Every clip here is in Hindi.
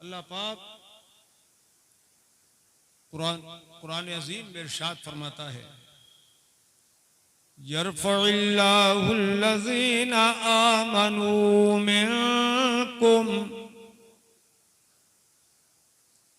अल्लाह पाक कुरान अजीम में इरशाद फरमाता है, यरफ़इल्लाहुल्लज़ीना आमनू मिनकुम,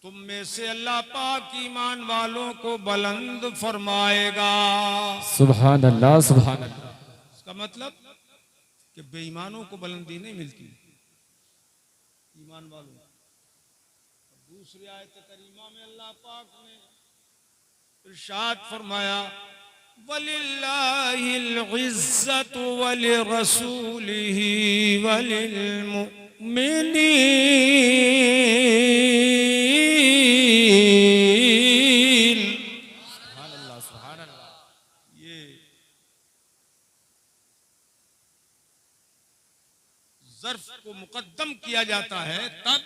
तुम में से अल्लाह पाक ईमान वालों को बुलंद फरमाएगा। सुभान अल्लाह, सुभान अल्लाह। इसका मतलब कि बेईमानों को बुलंदी नहीं मिलती, ईमान वालों। दूसरी आयत करीमा में अल्लाह पाक ने इरशाद फरमाया, वलिल्लाहिल इज्जतु वलिरसूलिही वलिलमुमिनीन। सुभान अल्लाह, सुभान अल्लाह। ये ज़र्फ को मुकद्दम किया जाता है तब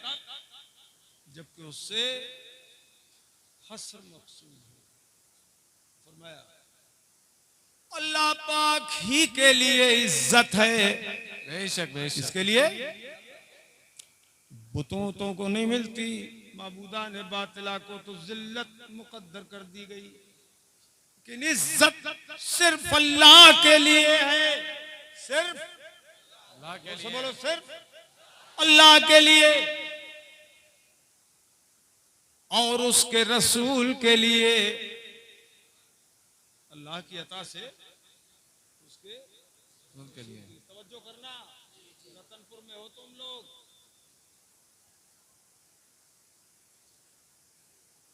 जबकि उससे हस्र मक़सूद हो। फरमाया अल्लाह पाक ही के लिए इज्जत है, बेशक बेशक। इसके लिए बुतों को नहीं मिलती, माबूदा ने बातिला को तो जिल्लत मुकद्दर कर दी गई, लेकिन इज्जत सिर्फ अल्लाह के लिए है, सिर्फ अल्लाह के लिए। बोलो सिर्फ अल्लाह के लिए और उसके रसूल के लिए। अल्लाह की अता से उसके उनके लिए। तवज्जो करना, रतनपुर में हो तुम लोग,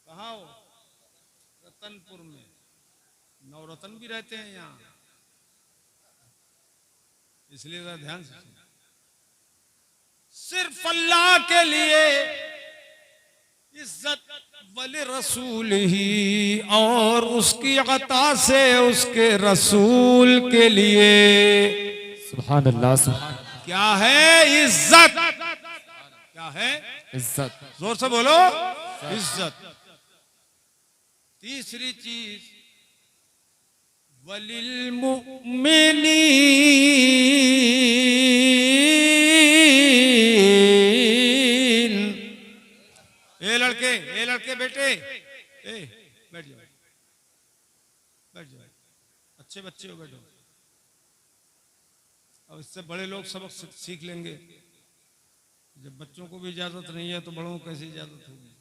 कहाँ हो? रतनपुर में नवरत्न भी रहते हैं यहाँ, इसलिए जरा ध्यान से सुनो। सिर्फ अल्लाह के लिए इज्जत, वली रसूल ही, और उसकी अता से उसके रसूल के लिए। सुभान अल्लाह, सुभान। क्या है इज्जत? क्या है इज्जत? जोर से बोलो, इज्जत। तीसरी चीज वलिल मुमिनीन। ए लड़के बेटे, बैठ जाओ, बैठ जाओ, अच्छे बच्चे हो, बैठो। अब इससे बड़े लोग सबक सीख लेंगे। जब बच्चों को भी इजाजत नहीं है तो बड़ों को कैसे इजाजत होगी?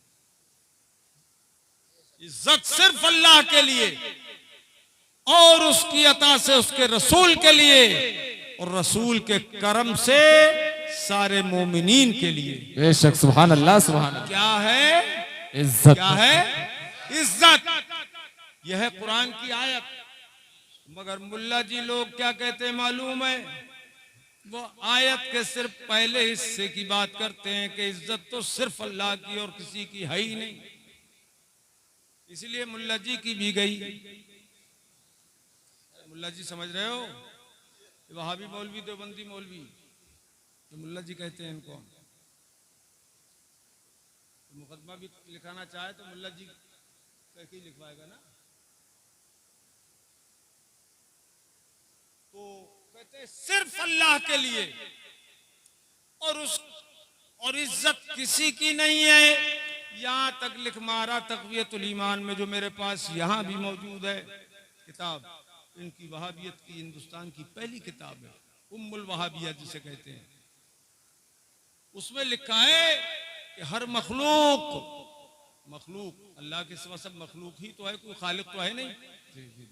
इज्जत सिर्फ अल्लाह के लिए और उसकी अता से उसके रसूल के लिए, और रसूल के करम से सारे मोमिनीन के लिए। बेशक, सुभान अल्लाह, सुभान अल्लाह। क्या है इज्जत? क्या है इज्जत? यह है कुरान की आयत। मगर मुल्ला जी लोग क्या कहते हैं मालूम है? वो आयत के सिर्फ पहले हिस्से की बात करते हैं कि इज्जत तो सिर्फ अल्लाह की और किसी की है ही नहीं, इसलिए मुल्ला जी की भी गई। मुल्ला जी समझ रहे हो? वहाबी मौलवी, देवबंदी मौलवी, तो मुल्ला जी कहते हैं इनको। तो मुकदमा भी लिखाना चाहे तो मुल्ला जी कह के लिखवाएगा ना। तो कहते हैं सिर्फ अल्लाह के लिए, और इज्जत किसी की नहीं है। यहां तक लिख मारा तक़वियतुल ईमान में, जो मेरे पास यहां भी मौजूद है किताब, इनकी वहाबियत की हिंदुस्तान की पहली किताब है, उम्मुल वहाबिया जिसे कहते हैं। उसमें लिखा है कि हर मखलूक अल्लाह के सिवा सब मखलूक ही तो है, कोई खालिक तो है नहीं।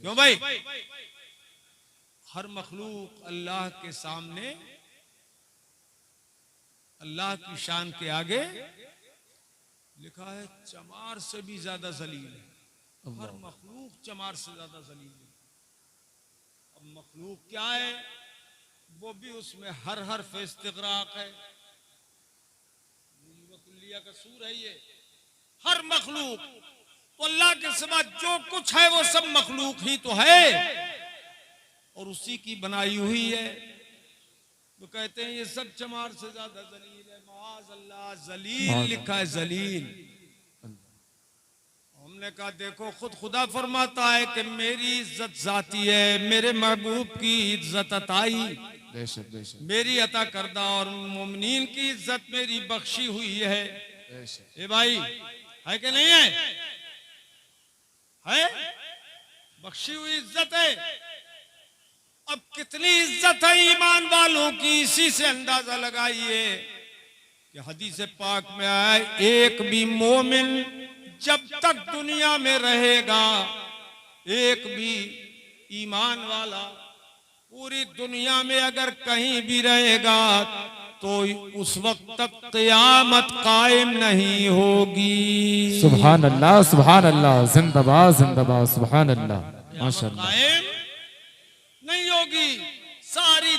क्यों भाई? हर मखलूक अल्लाह के सामने, अल्लाह की शान के आगे लिखा है चमार से भी ज्यादा जलील है। हर मखलूक चमार से ज्यादा जलील है। अब मखलूक क्या है? वो भी उसमें हर हर्फ इस्तिग़राक़ है, कुल्लिया का सूर है ये। हर मखलूक तो अल्लाह के सिवा जो कुछ है वो सब मखलूक ही तो है और उसी की बनाई हुई है। तो कहते हैं ये सब चमार से ज्यादा जलील है। माज़ अल्लाह, जलील लिखा है, जलील। हमने कहा देखो खुद खुदा फरमाता है कि मेरी इज्जत जाती है, मेरे महबूब की इज्जत अताई, बेशक बेशक, मेरी अता करदा, और मोमिनीन की इज्जत मेरी बख्शी हुई है। ए भाई, है कि नहीं है? है, बख्शी हुई इज्जत है। अब कितनी इज्जत है ईमान वालों की, इसी से अंदाजा लगाइए कि हदीस पाक में आया, एक भी मोमिन जब तक दुनिया में रहेगा, एक भी ईमान वाला पूरी दुनिया में अगर कहीं भी रहेगा तो उस वक्त तक क़यामत कायम नहीं होगी। सुभान अल्लाह, सुभान अल्लाह, जिंदाबाद जिंदाबाद, सुभान अल्लाह, माशाअल्लाह। कायम नहीं होगी। सारी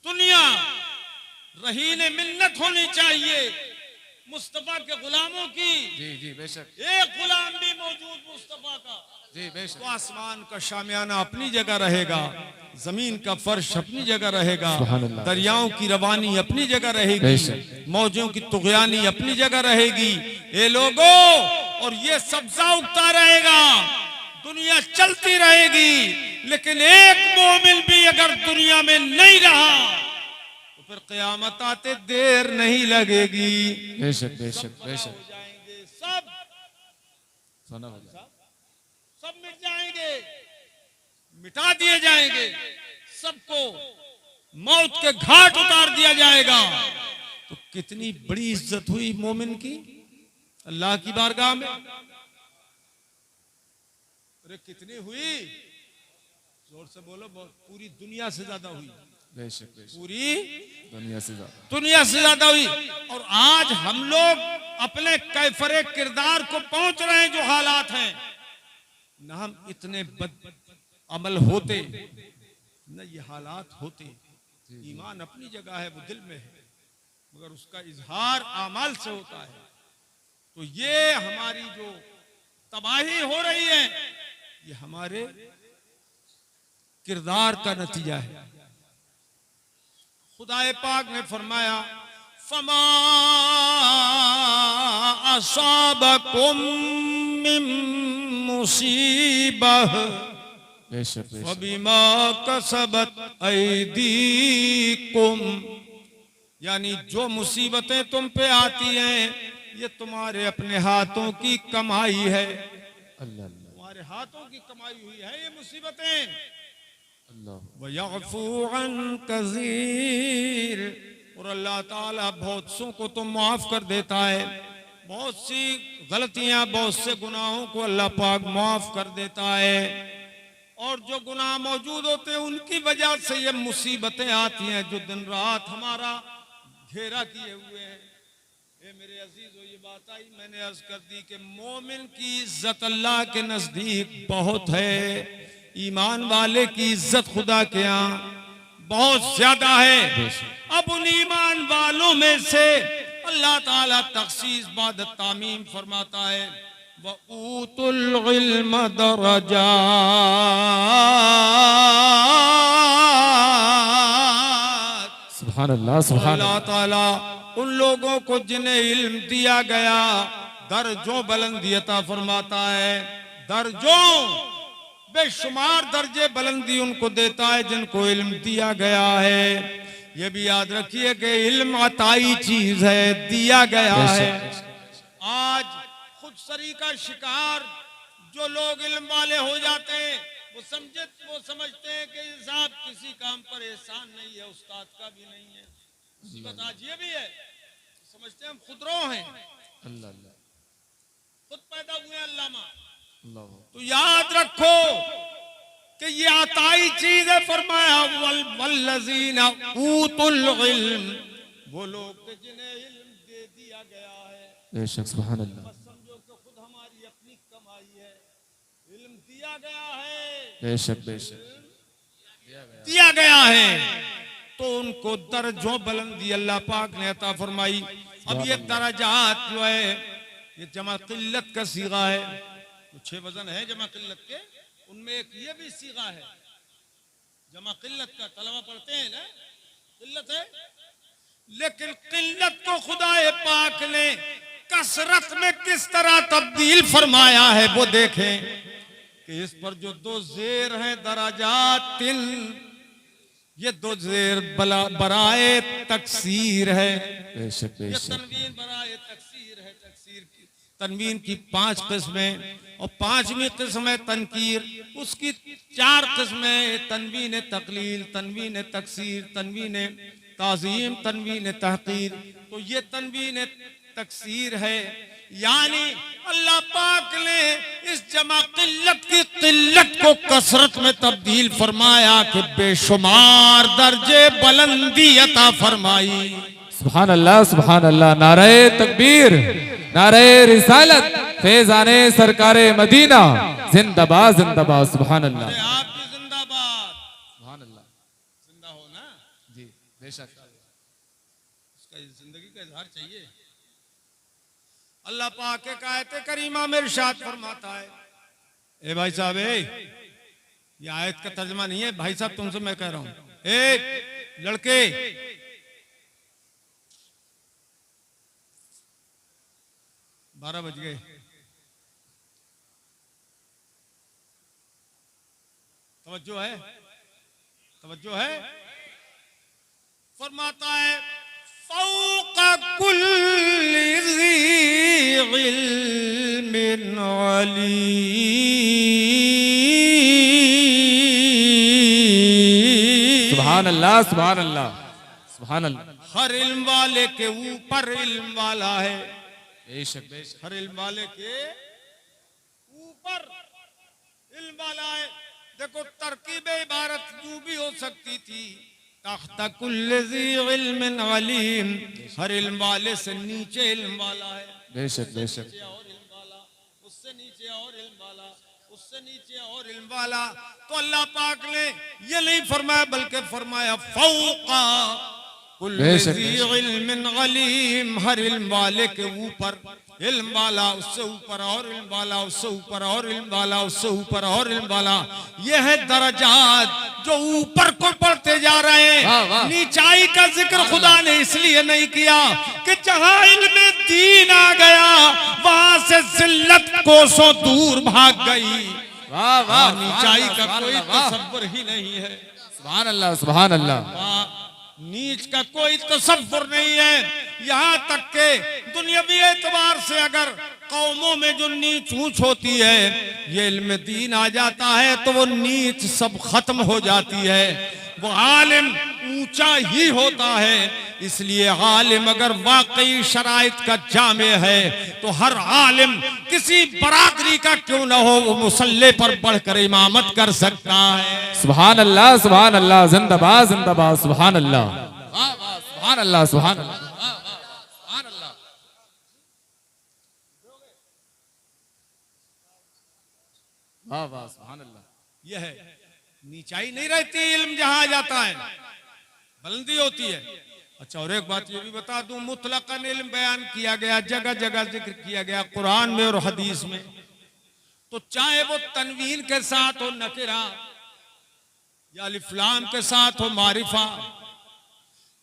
दुनिया रहीने मिन्नत होनी चाहिए मुस्तफा के गुलामों की। जी जी बेशक, एक गुलाम भी मौजूद मुस्तफा का, जी बेशक, तो आसमान का शामियाना अपनी जगह रहेगा, जमीन का फर्श अपनी जगह रहेगा, सुभान अल्लाह। दरियाओं की रवानी अपनी जगह रहेगी, बेशक। मौजों की तुगयानी अपनी जगह रहेगी। ये लोगों, और ये सब्जा उगता रहेगा, दुनिया चलती रहेगी। लेकिन एक मोमिन भी अगर दुनिया में नहीं रहा तो फिर क़यामत आते देर नहीं लगेगी। बेशक बेशक हो बेशक, जाएंगे सब, सोना हो जाए। सब मिट जाएंगे, मिटा दिए जाएंगे, सबको मौत के घाट उतार दिया जाएगा। तो कितनी बड़ी इज्जत हुई मोमिन की अल्लाह की बारगाह में। अरे कितनी हुई, जोर से बोलो। पूरी दुनिया से ज्यादा हुई, बेशक बेशक, पूरी दुनिया से ज्यादा, दुनिया से ज्यादा हुई। और आज हम लोग अपने कैफरे किरदार को पहुंच रहे हैं जो हालात हैं। न हम इतने बद अमल होते, न ये हालात होते। ईमान अपनी जगह है, वो दिल में है, मगर उसका इजहार आमाल से होता है। तो ये हमारी जो तबाही हो रही है, ये हमारे किरदार का नतीजा है। खुदाए पाक ने फरमाया, फमा असाबकुम मिन मुसीबह बेशक बेशक, फबिमा कसबत ऐदीकुम, यानी जो मुसीबतें तुम पे आती हैं ये तुम्हारे अपने हाथों की कमाई है। अल्लाह अल्लाह तुम्हारे हाथों की कमाई हुई है ये मुसीबतें। अल्लाह, वयअफू अन कसीर, और अल्लाह ताला बहुत सो को तो माफ कर देता है। बहुत सी गलतियां, बहुत से गुनाहों को अल्लाह पाक माफ कर देता है। और जो गुनाह मौजूद होते हैं उनकी वजह से ये मुसीबतें आती हैं जो दिन रात हमारा घेरा किए हुए हैं। ए मेरे अजीजों, ये बात आई, मैंने अर्ज कर दी कि मोमिन की इज्जत अल्लाह के नजदीक बहुत है। ईमान वाले की इज्जत खुदा के यहाँ बहुत ज्यादा है। अब उन ईमान वालों में से अल्लाह ताला तखसीस बाद तामीम फरमाता है, व ऊतुल इल्म दरजात, सुभान अल्लाह, सुभान अल्लाह ताला उन लोगों को जिन्हें इल्म दिया गया दर्जों बुलंदी अता फरमाता है। दर्जों, बेशुमार दर्जे बुलंदी उनको देता है जिनको इल्म दिया गया है। ये भी याद रखिए कि इल्म अताई चीज है, दिया गया है। आज खुद सरी का शिकार जो लोग इल्म वाले हो जाते हैं, वो समझते हैं कि साहब किसी काम पर एहसान नहीं है, उस्ताद का भी नहीं है। मुसीबत आज ये भी है, समझते हैं हम खुदरो हैं, अल्लाह अल्लाह खुद पैदा हुए अल्लामा। अल्लाह, तो याद रखो कि ये अताई चीज है। फरमाया वल्लज़ीना ऊतुल इल्म, वो लोग कि जिन्हें इल्म दे दिया गया है। बेशक, सुभान अल्लाह, बस समझो कि खुद हमारी अपनी कमाई है, इल्म दिया गया है, बेशक बेशक, दिया गया है। तो उनको दर्जों बुलंदी अल्लाह पाक ने अता फरमाई। अब ये दराजात जो है ये जमा किल्लत का सीगा है। तो 6 वजन है जमा किल्लत के, उनमें एक ये भी सीगा है जमा किल्लत का। तलवा पढ़ते हैं ना, किल्लत है, लेकिन किल्लत को खुदाए पाक ने कसरत में किस तरह तब्दील फरमाया है वो देखें कि इस पर जो 2 जेर हैं दराजातिन, ये 2 जेर बराए तकसीर है। बेशक ये बेशक तनवीन बराए तकसीर है। तकसीर की तनवीन की 5 किस्में और 5वीं किस्म है तनकीर, उसकी 4 किस्में तनवीन तकलील, तनवीन तकसीर, तनवीन ताजीम, तनवीन तहकीर। तो ये तनवीन तकसीर है, यानी अल्लाह पाक ने इस जमा किल्लत की किल्लत को कसरत में तब्दील फरमाया कि बेशुमार दर्जे बुलंदी अता फरमाई। सुभान अल्लाह, नारे तकबीर, नारे रिसालत, फैजाने सरकारे मदीना, जिंदाबाद जिंदाबाद। सुभान अल्लाह, अरे आप भी जिंदाबाद। सुभान अल्लाह। जिंदा हो ना, जी बेशक। उसका जिंदगी का इजहार चाहिए। अल्लाह पाक के आयत करीमा में इरशाद फरमाता है, ए भाई साहब, ये आयत का तर्जमा नहीं है भाई साहब, तुमसे मैं कह रहा हूं, ए लड़के, बारह बज गए, तवज्जो है, तवज्जो है। फरमाता है फौका कुल्ली ज़ी इल्मिन अलीम। सुभान अल्लाह, सुभान अल्लाह, सुभान अल्लाह। हर इल्म वाले के ऊपर इल्म वाला है। बेशक बेशक। हर इल्म वाले के ऊपर इल्म वाला है। देखो तरकीब इबारत यूं भी हो सकती थी, तख्ता कुल्ली ज़ी इल्मिन अलीम, हर इल्म वाले से नीचे इल्म वाला है। बेशक बेशक। नीचे और इल्म वाला, उससे नीचे और इल्म वाला, उससे नीचे और इल्म वाला। तो अल्लाह पाक ने ये नहीं फरमाया, बल्कि फरमाया फौका कुल्ली ज़ी इल्मिन अलीम, हर इल्म वाले के ऊपर इल्म वाला, उससे ऊपर और इल्म वाला, उससे ऊपर और इल्म वाला, उससे ऊपर और इल्म वाला। यह है दर्जात जो ऊपर को बढ़ते जा रहे हैं। वाह, वाह। नीचाई का जिक्र खुदा ने इसलिए नहीं किया कि जहां इल्म दीन आ गया वहां से जिल्लत कोसों दूर भाग गई। वाह वाह। नीचाई का कोई तसव्वुर ही नहीं है। सुभान अल्लाह, सुभान अल्लाह। नीच का कोई तसव्वुर नहीं है। यहाँ तक के दुनियावी एतबार से अगर कौमों में जो नीच ऊंच होती है, ये इल्म दीन आ जाता है तो वो नीच सब खत्म हो जाती है। वो आलिम ऊंचा ही होता है। इसलिए आलिम अगर वाकई शराइत का जामे है तो हर आलिम किसी बरादरी का क्यों न हो, वो मुसल्ले पर बढ़कर इमामत कर सकता है। सुभान अल्लाह, सुभान अल्लाह, जिंदाबाद जिंदाबाद। सुभान अल्लाह, वाह वाह। सुभान अल्लाह, सुभान अल्लाह, सुभान अल्लाह। वाह वाह, सुभान अल्लाह। यह है नीचाई नहीं रहती, इल्म जहां आ जाता है बुलंदी होती है। अच्छा, और एक बात ये भी बता दूं, मुतलकन इल्म बयान किया गया, जगह जगह जिक्र किया गया कुरान में और हदीस में। तो चाहे वो तनवीन के साथ हो नकिरा या अलिफ्लाम के साथ हो मारिफा,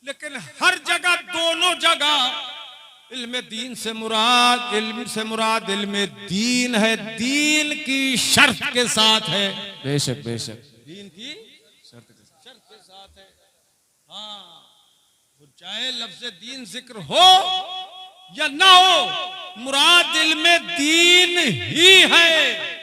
लेकिन हर जगह दोनों जगह इल्म दीन से मुराद, इल्म से मुराद इल्म दीन है, दीन की शर्त के साथ है। बेशक बेशक। दीन की शर्त के साथ है। हाँ, तो चाहे लफ्ज दीन जिक्र हो या ना हो, मुराद इल्म दीन ही है।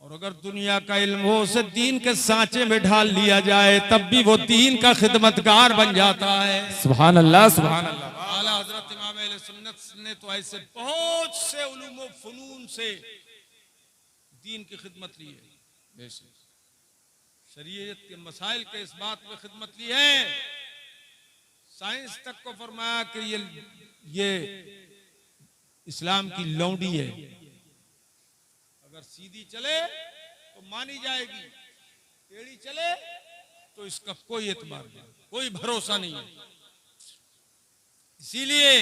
और अगर दुनिया का इल्म हो उसे दीन के सांचे में ढाल लिया जाए तब भी वो दीन का खिदमतगार बन जाता है। सुभान अल्लाह, सुभान अल्लाह। आला हजरत इमाम अहले सुन्नत ने तो ऐसे बहुत से उलूम व फनून से दीन की खिदमत ली है, शरीयत के मसाइल के इस बात में खिदमत ली है। साइंस तक को फरमाया कि ये इस्लाम की लौंडी है, अगर सीधी चले तो मानी जाएगी, टेढ़ी चले तो इसका कोई एतबार नहीं, कोई भरोसा नहीं है। इसीलिए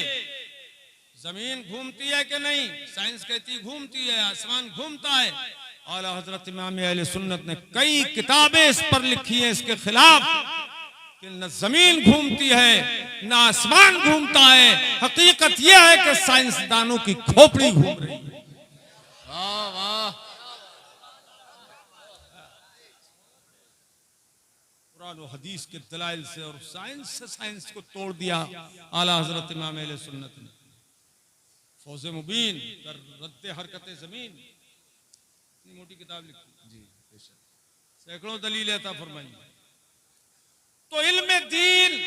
जमीन घूमती है कि नहीं, साइंस कहती घूमती है, आसमान घूमता है। आला हजरत इमाम अहले सुन्नत ने कई किताबें इस पर लिखी हैं इसके खिलाफ कि न जमीन घूमती है न आसमान घूमता है। हकीकत यह है कि साइंसदानों की खोपड़ी घूम रही है। वाह वाह। कुरान और हदीस के दलाइल से और साइंस से साइंस को तोड़ दिया आला हजरत इमाम अहले सुन्नत ने। फौज मुबीन कर रद्द हरकत जमीन, इतनी मोटी किताब लिखी जी, सैकड़ों दलील अता फरमाई। तो इल्म दीन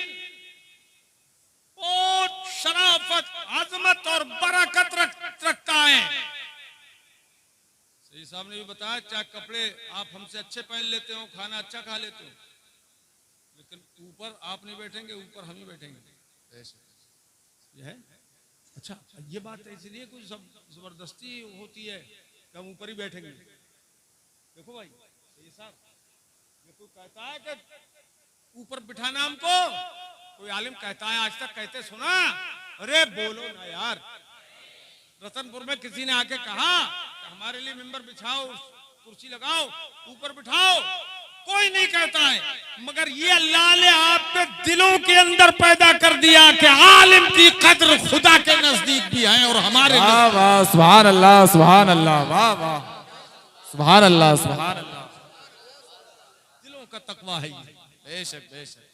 बहुत शराफत, अजमत और बरकत रखता है। सही साहब ने भी बताया, चाहे कपड़े आप हमसे अच्छे पहन लेते हो, खाना अच्छा खा लेते हो, लेकिन ऊपर आप नहीं बैठेंगे, ऊपर हम ही बैठेंगे। ये है अच्छा। ये बात है, इसलिए कुछ जबरदस्ती होती है कि हम ऊपर ही बैठेंगे। देखो भाई सही साहब, ये कोई कहता है कि ऊपर बिठाना हमको, कोई आलिम कहता है, आज तक कहते सुना? अरे बोलो ना यार। रतनपुर में किसी ने आके कहा हमारे लिए मिंबर बिछाओ, कुर्सी लगाओ, ऊपर बिठाओ, कोई नहीं कहता है। मगर ये अल्लाह ने आपके दिलों के अंदर पैदा कर दिया कि आलिम की कद्र खुदा के नजदीक भी है और हमारे। वाह वाह, सुभान अल्लाह, सुभान अल्लाह, वाह वाह, सुभान अल्लाह, सुभान अल्लाह। दिलों का तकवा है ये। बेशक बेशक।